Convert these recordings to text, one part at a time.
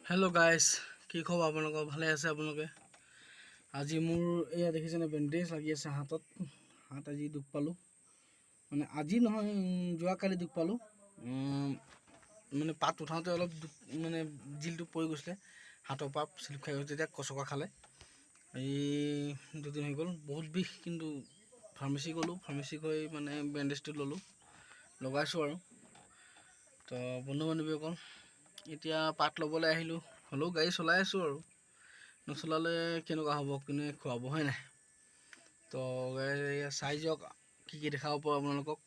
Hello guys কি খবৰ আপোনালোকৰ ভালে আছে আপোনালোকে আজি মোৰ এয়া দেখিছেনে বেন্ডেজ লাগি আছে হাতত হাত আজি দুখ পালো মানে আজি নহয় যোৱা কালি দুখ পালো মানে পাত উঠাওতে অলপ মানে জিলটো পৰি গৈছিলে হাতৰ পাপ স্লিপ খাই গৈছে তেতিয়া কচকা খালে এই দুদিন হৈ গ'ল বহুত বিষ কিন্তু ফাৰ্মেসি গলো ফাৰ্মেসি গৈ মানে বেন্ডেজটো ললো লগাইছো আৰু তো বন্ধু বান্ধৱীসকল এতিয়া পাত ল'বলৈ আহিলোঁ হলেও গাড়ী চলাই আছোঁ আৰু নচলালে কেনেকুৱা হ'ব কোনে খুৱাব হয় নাই তো এয়া চাই যাওক কি কি দেখাব পাৰোঁ আপোনালোকক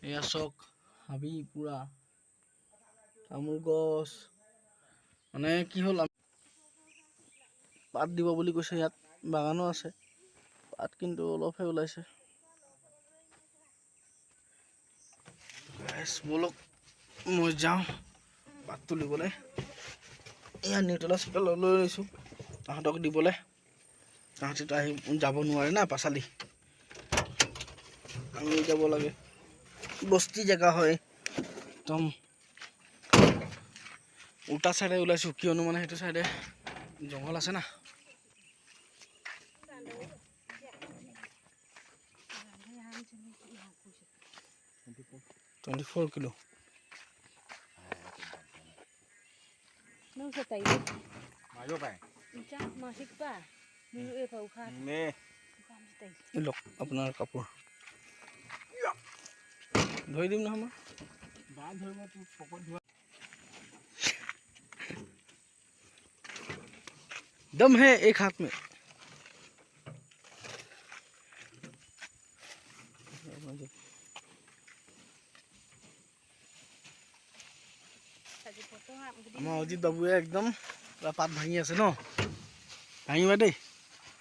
এয়া চক হাবি পুৰা তামোল গছ মানে কি হ'ল পাত দিব বুলি কৈছে ইয়াত বাগানো আছে পাত কিন্তু অলপহে ওলাইছে বলক মই যাওঁ পাত তুলিবলৈ এয়া নিউট্ৰেলা চিউট্ৰেল লৈ লৈছোঁ তাহাঁতক দিবলৈ তাহাঁতেতো আহি যাব নোৱাৰে না পাছালি আমি যাব লাগে বস্তি জেগা হয় একদম উল্টা চাইডে ওলাইছোঁ কিয়নো মানে সেইটো চাইডে জংঘল আছে না 24 kilo. Nung sa tayo. Mayo pa. Icha, masik pa. Nung ikaw ka. Ne. Look, আপোনাৰ কাপোৰ ধুই দিম না মই বান ধৰিব তোৰ পকত ধোৱা दम है एक हाथ में আমাৰ অজিত বাবুয়ে একদম পুৰা পাত ভাঙি আছে ন ভাঙিবা দেই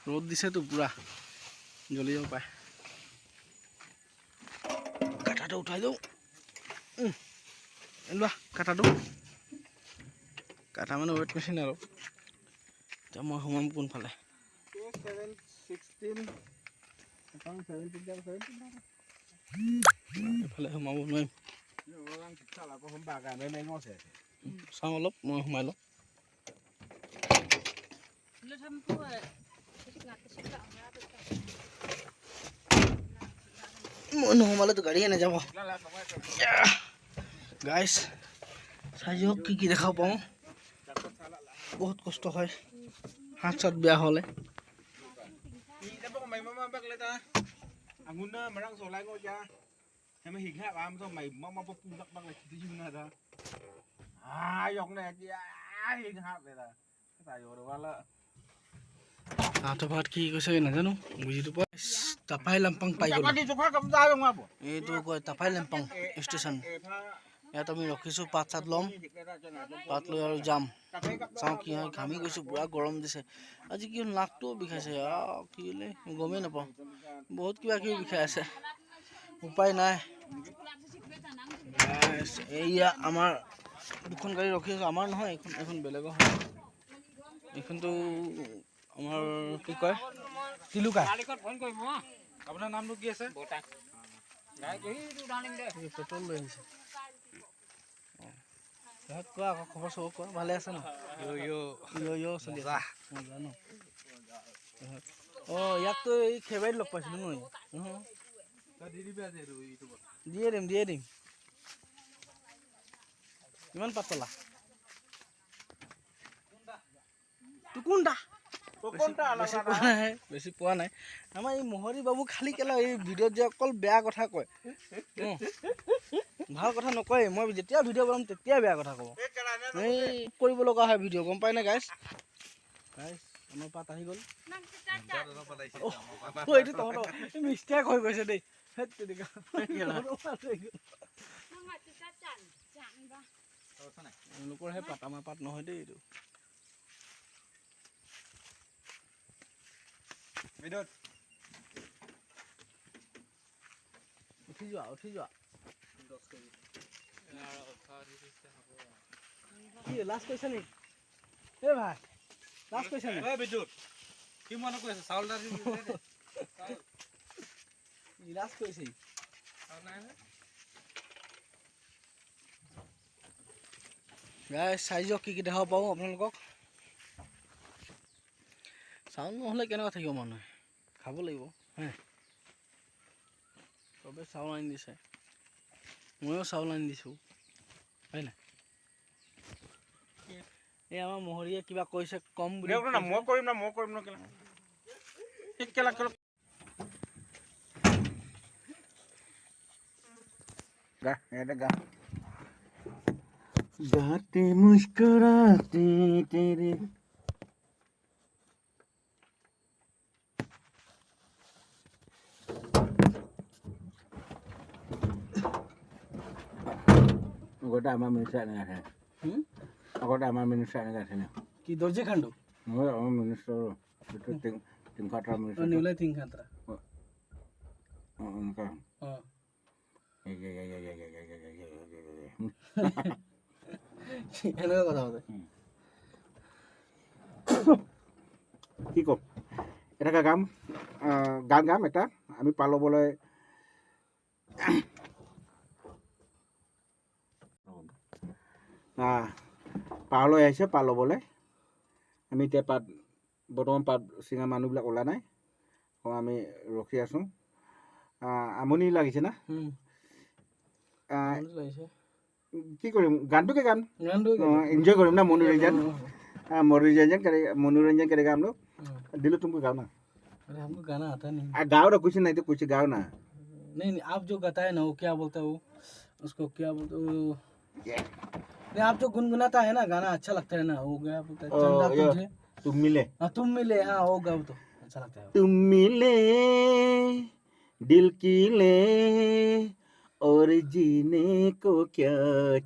ৰ'দ দিছেতো পুৰা জ্বলি যাব পায় কাটাটো উঠাই দিওঁ লোৱা কাটাটো কাটা মানে ৱেট মেচিন আৰু এতিয়া মই সোমাম কোনফালে এইফালে সোমাব নোৱাৰিম চাওঁ অলপ মই সোমাই লওঁ মই নোসোমালেতো গাড়ীয়ে নাযাব গাইছ চাই যাওক কি কি দেখাব পাওঁ বহুত কষ্ট হয় হাত চাত বেয়া হ'লে ভাত কি কৈছে নাজানো বুজিটো পোৱা তাপাই লাম্পাং পাই গ'ল এইটো কয় তাপাই লাম্পাং ষ্টেচন ইয়াত আমি ৰখিছোঁ পাত চাত ল'ম পাত লৈ আৰু যাম চাওঁ কি হয় ঘামি গৈছোঁ পুৰা গৰম দিছে আজি কি নাকটোও বিষাইছে কি হ'লে গমেই নাপাওঁ বহুত কিবা কিবি বিষাই আছে উপায় নাই এয়া আমাৰ দুখন গাড়ী ৰখি আছোঁ আমাৰ নহয় এখন বেলেগৰ হয় এইখনতো আমাৰ কি কয় তিলুকা আপোনাৰ নামটো কি আছে পেট্ৰল লৈ আহিছে কোৱা আকৌ খবৰ চবৰ কোৱা ভালে আছে ন চলি আছে জানো ইয়াকতো এই খেবাৰীত লগ পাইছিলোঁ নহয় দিয়ে দিম কিমান পাত পালা কোনটা বেছি পোৱা নাই আমাৰ এই মোহৰি বাবু খালি কেলা এই ভিডিঅ'ত যে অকল বেয়া কথা কয় ভাল কথা নকয় মই যেতিয়া ভিডিঅ' বনাম তেতিয়া বেয়া কথা ক'ব এই কৰিব লগা হয় ভিডিঅ' গম পাই নে গাইছ আমাৰ পাত আহি গ'ল এইটো তহঁতৰ মিষ্টেক হৈ গৈছে দেই এওঁলোকৰহে পাত আমাৰ পাত নহয় দেই এইটো উঠি যোৱা কি লাষ্ট কৈছা নি এই ভাই লাষ্ট কৈছা নি কি মনে কৈ আছে চাউল দালি লাষ্ট কৈছে গাইছ চাই যাওক কি দেখাব পাৰোঁ আপোনালোকক। চাউল নহ'লে কেনেকুৱা থাকিব মানুহে, খাব লাগিব হে। চবে চাউল আনি দিছে, ময়ো চাউল আনি দিছোঁ হয় নাই। এই আমাৰ মহৰীয়ে কিবা কৈছে কম বুলি। মই কৰিম না কেলা গা এটা গা गाते मुस्कुराते तेरे আগতে আমাৰ মিনিষ্টাৰ এনেকৈ আছে। আগতে আমাৰ মিনিষ্টাৰ এনেকৈ আছে কি দৰ্জি খাণ্ডু মই আমাৰ মিনিষ্টাৰ টিংখাটাৰ মিনিষ্টাৰ নিউলাই টিং খান্দ্ৰা এনেকুৱা অঁ এনেকুৱা কথা পাতে। কি ক'ম এটা গান গাম এটা আমি পাৰ ল'বলৈ পাৰ লৈ আহিছে। পাৰ ল'বলৈ আমি এতিয়া বৰ্তমান পাত ছিঙা মানুহবিলাক ওলা নাই, আমি ৰখি আছোঁ। আমনি লাগিছে না? কি কৰিম, গানটোকে গাম, এনজয় কৰিম না। मनोरंजन करेगा हम लोग। दिलो तुमको गाओ ना। अरे हमको गाना आता नहीं। गाओ ना, कुछ नहीं तो कुछ गाओ ना। नहीं आप जो गाता है ना वो क्या बोलता है, वो उसको क्या बोलते वो नहीं, आप जो गुनगुनाता है ना गाना अच्छा लगता है ना, वो क्या बोलता है, चंदा तुझे तुम मिले। हाँ तुम मिले, हाँ वो गाओ तो अच्छा लगता है। तुम मिले दिल की ले और जीने को क्या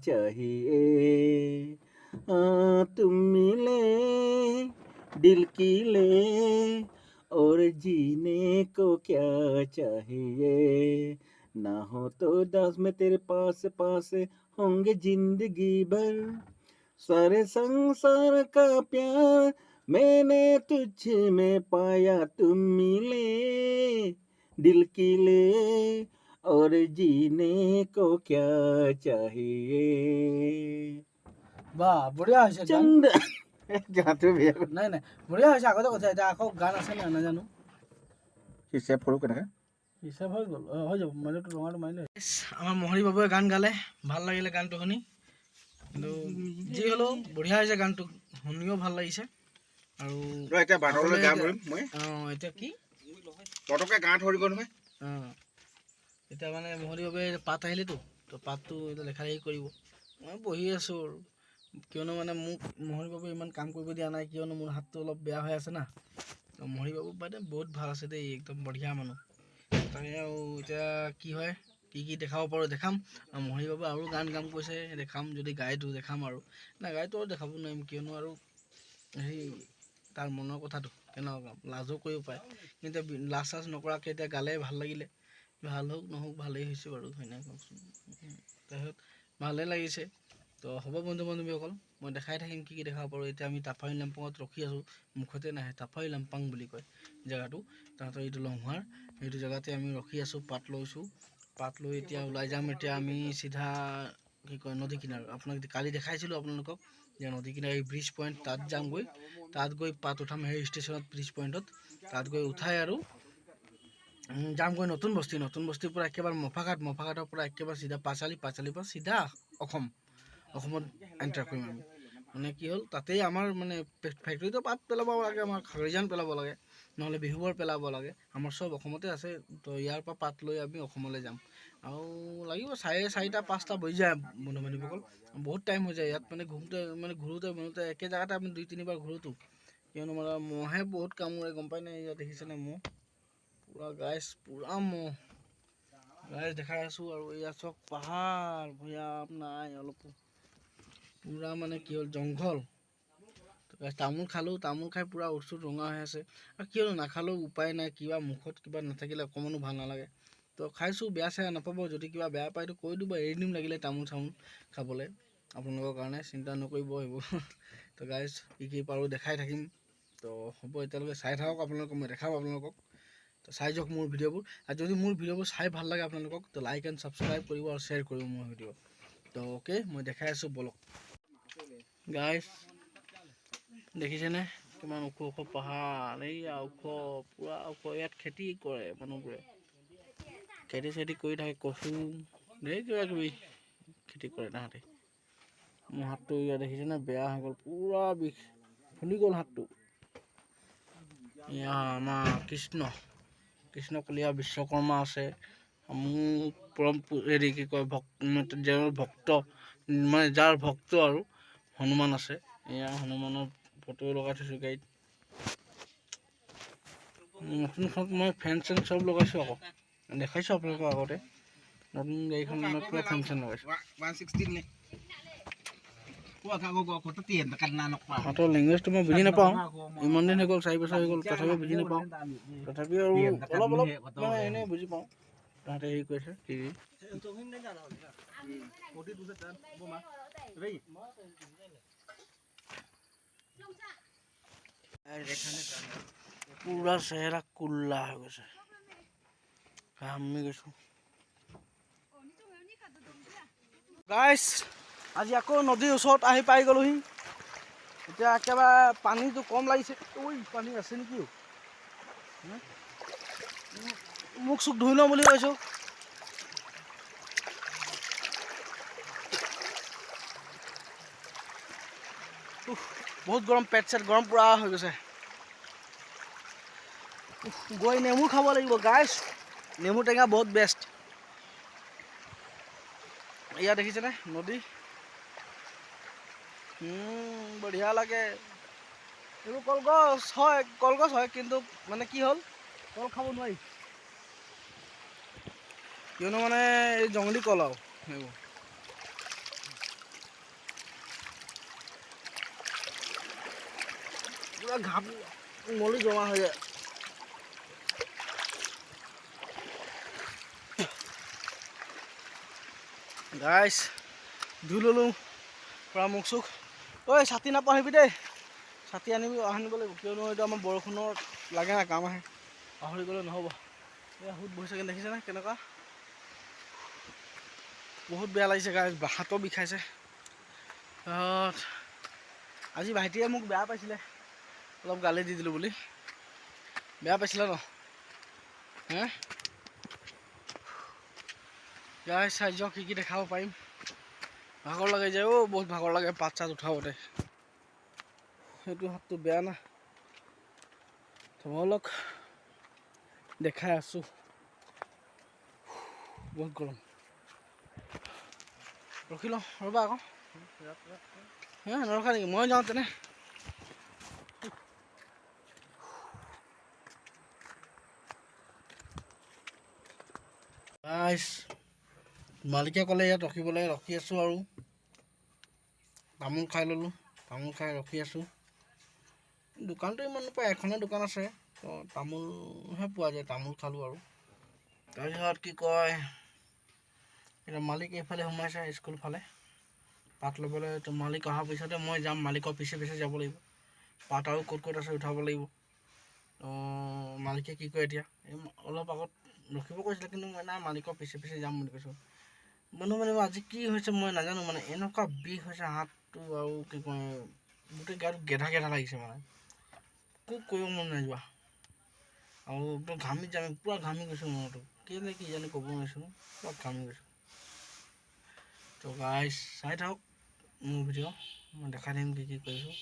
चाहिए। तुम मिले दिल की ले और जीने को क्या चाहिए। ना हो तो दास में तेरे पास पास होंगे जिंदगी भर। सारे संसार का प्यार मैंने तुझ में पाया। तुम मिले दिल की ले और जीने को क्या चाहिए। বাহ বঢ়িয়া হৈছে গান। চন্দ গাটো বেয়া নাই নাই বঢ়িয়া হৈছে, আগতে কথা এতিয়া আকৌ গান আছে না নাজানো। হিচাপ কৰোঁ কেনেকৈ হিচাপ হৈ গ'ল, হৈ যাব মাইলটো ৰঙাটো মাৰিলে। আমাৰ মহৰী বাবুৱে গান গালে, ভাল লাগিলে গানটো শুনি। কিন্তু যি হ'লেও বঢ়িয়া হৈছে গানটো, শুনিও ভাল লাগিছে। আৰু এতিয়া বাটলৈ গান ধৰিম মই। অঁ এতিয়া কি পটককৈ গান ধৰিব নহয়। অঁ এতিয়া মানে মহৰী বাবুৱে পাত আহিলেতো, তো পাতটো এতিয়া লেখা লেখি কৰিব। মই বহি আছোঁ আৰু কিয়নো মানে মোক মহৰী বাবুৱে ইমান কাম কৰিব দিয়া নাই, কিয়নো মোৰ হাতটো অলপ বেয়া হৈ আছে না। মহৰী বাবু বাইদেউ বহুত ভাল আছে দেই, একদম বঢ়িয়া মানুহ। তাকে আৰু এতিয়া কি হয়, কি দেখাব পাৰোঁ দেখাম। মহৰী বাবু আৰু গান গাম কৈছে, দেখাম। যদি গায়তো দেখাম আৰু নাগায়তো আৰু দেখাব নোৱাৰিম, কিয়নো আৰু হেৰি তাৰ মনৰ কথাটো কেনেকুৱা গাম, লাজো কৰিব পাৰে। কিন্তু লাজ চাজ নকৰাকৈ এতিয়া গালে ভাল লাগিলে। ভাল হওক নহওক ভালেই হৈছে বাৰু, হয়নে কওকচোন। তাৰপিছত ভালেই লাগিছে। তো হ'ব বন্ধু বান্ধৱীসকল, মই দেখাই থাকিম কি দেখাব পাৰোঁ। এতিয়া আমি টাফাৰী লাম্পাঙত ৰখি আছোঁ, মুখতে নাহে টাফাৰী লাম্পাং বুলি কয় জেগাটো। তাহাঁতৰ এইটো লংহাৰ, সেইটো জেগাতে আমি ৰখি আছোঁ। পাত লৈছোঁ, পাত লৈ এতিয়া ওলাই যাম। এতিয়া আমি চিধা কি কয় নদী কিনাৰত, আপোনাক কালি দেখাইছিলোঁ আপোনালোকক যে নদী কিনাৰ এই ব্ৰিজ পইণ্ট, তাত যামগৈ। তাত গৈ পাত উঠাম সেই ষ্টেচনত, ব্ৰিজ পইণ্টত। তাত গৈ উঠাই আৰু যামগৈ নতুন বস্তিৰ পৰা একেবাৰে মফাঘাটৰ পৰা একেবাৰে চিধা পাঁচালিৰ পৰা চিধা অসমত এণ্টাৰ কৰিম আমি। মানে কি হ'ল, তাতেই আমাৰ মানে ফেক্টৰীটো পাত পেলাব লাগে, আমাৰ খাৰিজান পেলাব লাগে, নহ'লে বিহুবৰ পেলাব লাগে। আমাৰ চব অসমতে আছে। তো ইয়াৰ পৰা পাত লৈ আমি অসমলৈ যাম। আৰু লাগিব 4:30 5টা বাজি যায় বন্ধু বান্ধৱীসকল, বহুত টাইম হৈ যায় ইয়াত। মানে ঘূৰোতে মেলোতে একে জেগাতে আমি 2-3বাৰ ঘূৰোতো, কিয়নো মানে মহে বহুত কামোৰে, গম পাই নাই। ইয়াত দেখিছেনে মহ পূৰা গাইছ, পূৰা মহ গাইছ দেখাই আছোঁ। আৰু ইয়াত চব পাহাৰ ভৈয়াম নাই অলপো, পূৰা মানে কি হ'ল জংঘল। তামোল খালোঁ, তামোল খাই পূৰা ওঠ চোট ৰঙা হৈ আছে। আৰু কিয়নো নাখালেও উপায় নাই, কিবা মুখত কিবা নাথাকিলে অকণমানো ভাল নালাগে। তো খাইছোঁ, বেয়া চেয়া নাপাব। যদি কিবা বেয়া পায়তো কৈ দিব, এৰি দিম লাগিলে তামোল চামোল খাবলৈ আপোনালোকৰ কাৰণে, চিন্তা নকৰিব সেইবোৰ। তো গাইজ কি পাৰোঁ দেখাই থাকিম। তো হ'ব, এতিয়ালৈকে চাই থাকক আপোনালোকক, মই দেখাম আপোনালোকক। তো চাই যাওক মোৰ ভিডিঅ'বোৰ। আৰু যদি মোৰ ভিডিঅ'বোৰ চাই ভাল লাগে আপোনালোকক, তো লাইক এণ্ড ছাবস্ক্ৰাইব কৰিব আৰু শ্বেয়াৰ কৰিব মোৰ ভিডিঅ'। তো অ'কে, মই দেখাই আছোঁ বলক। গাইছ দেখিছেনে কিমান ওখ ওখ পাহাৰ, এইয়া ওখ পুৰা ওখ। ইয়াত খেতি কৰে মানুহবোৰে, খেতি চেতি কৰি থাকে, কচু ধেৰ কিবা কিবি খেতি কৰে তাহাঁতে। মোৰ হাতটো ইয়াত দেখিছেনে বেয়া হৈ গ'ল, পুৰা বিষ ফুলি গ'ল হাতটো। এয়া আমাৰ কৃষ্ণ কলীয়া বিশ্বকৰ্মা আছে। মোৰ পৰম হেৰি কি কয় যাৰ ভক্ত মানে যাৰ ভক্ত আৰু হনুমান আছে। এয়া হনুমানৰ ফটো লগাই থৈছোঁ গাড়ীত। নতুনখন মই ফেন চেন চব লগাইছোঁ, আকৌ দেখাইছোঁ আপোনালোকৰ আগতে। নতুন গাড়ীখন পুৰা ফেন চেন লগাইছোঁ। সিহঁতৰ লেংগুৱেজটো মই বুজি নাপাওঁ, ইমান দিন হৈ গ'ল, 4 বছৰ হৈ গ'ল, তথাপিও বুজি নাপাওঁ। তথাপিও আৰু অলপ অলপ মানে এনেই বুজি পাওঁ তাহাঁতে হেৰি কৰিছে কি পুৰা চেহেৰা কোল্লা হৈ গৈছে, ঘামি গৈছোঁ। গাইছ আজি আকৌ নদীৰ ওচৰত আহি পাই গ'লোহি। এতিয়া একেবাৰে পানীটো কম লাগিছে। ঐ পানী আছে নেকি? মুখ চুখ ধুই লওঁ বুলি ভাবিছোঁ। বহুত গৰম, পেট চেট গৰম পুৰা হৈ গৈছে। গৈ নেমু খাব লাগিব গাইছ, নেমু টেঙা বহুত বেষ্ট। এয়া দেখিছেনে নদী, বঢ়িয়া লাগে। এইবোৰ কলগছ হয় কিন্তু মানে কি হ'ল, কল খাব নোৱাৰি, কিয়নো মানে এই জংলী কল আৰু সেইবোৰ। পুৰা ঘাপ মলি জমা হৈ যায়। গাইছ ধুই ল'লোঁ পুৰা মুখ চুখ। ঐ ছাতি নাপাহৰিবি দেই, ছাতি আনিব লাগিব, কিয়নো এইটো আমাৰ বৰষুণৰ লাগে নাই কাম আহে, পাহৰি গ'লে নহ'ব। এয়া সুত বহিছেগৈ দেখিছেনে কেনেকুৱা, বহুত বেয়া লাগিছে গাইছ, হাতো বিষাইছে। আজি ভাইটিয়ে মোক বেয়া পাইছিলে, অলপ গালি দি দিলোঁ বুলি। বেয়া পাইছিলে ন হে গাইছ, চাই যাওক কি দেখাব পাৰিম। ভাগৰ লাগে যে, বহুত ভাগৰ লাগে পাত চাত উঠাওঁতে। সেইটো হাতটো বেয়া না, তোমালোক দেখাই আছোঁ। বহুত গৰম, ৰখি লওঁ ৰ'বা আকৌ। নৰখা নেকি? মই যাওঁ তেনে। গাইছ মালিকে ক'লে ইয়াত ৰখিবলৈ, ৰখি আছোঁ আৰু তামোল খাই ল'লোঁ, তামোল খাই ৰখি আছোঁ। দোকানটো ইমান নাপায়, এখনে দোকান আছে, তো তামোলহে পোৱা যায়, তামোল খালোঁ আৰু। তাৰপিছত কি কয়, এতিয়া মালিক এইফালে সোমাইছে স্কুল ফালে পাত ল'বলৈ। তো মালিক অহাৰ পিছতে মই যাম, মালিকৰ পিছে পিছে যাব লাগিব। পাত আৰু ক'ত ক'ত আছে উঠাব লাগিব। মালিকে কি কয় এতিয়া, এই অলপ আগত ৰখিব কৈছিলে, কিন্তু মই নাই মালিকৰ পিছে পিছে যাম বুলি কৈছোঁ। বন্ধু মানে আজি কি হৈছে মই নাজানো, মানে এনেকুৱা বিষ হৈছে হাতটো, আৰু কি কয় গোটেই গাটো গেধা গেধা লাগিছে, মানে একো কৰিব মন নাই যোৱা, আৰু একদম ঘামি পুৰা ঘামি গৈছোঁ। মনটো কেলে কি জানি ক'ব নোৱাৰিছোঁ, পুৰা ঘামি গৈছোঁ। তো গাইছ চাই থাকক মোৰ ভিডিঅ', মই দেখাই দিম কি কৰিছোঁ।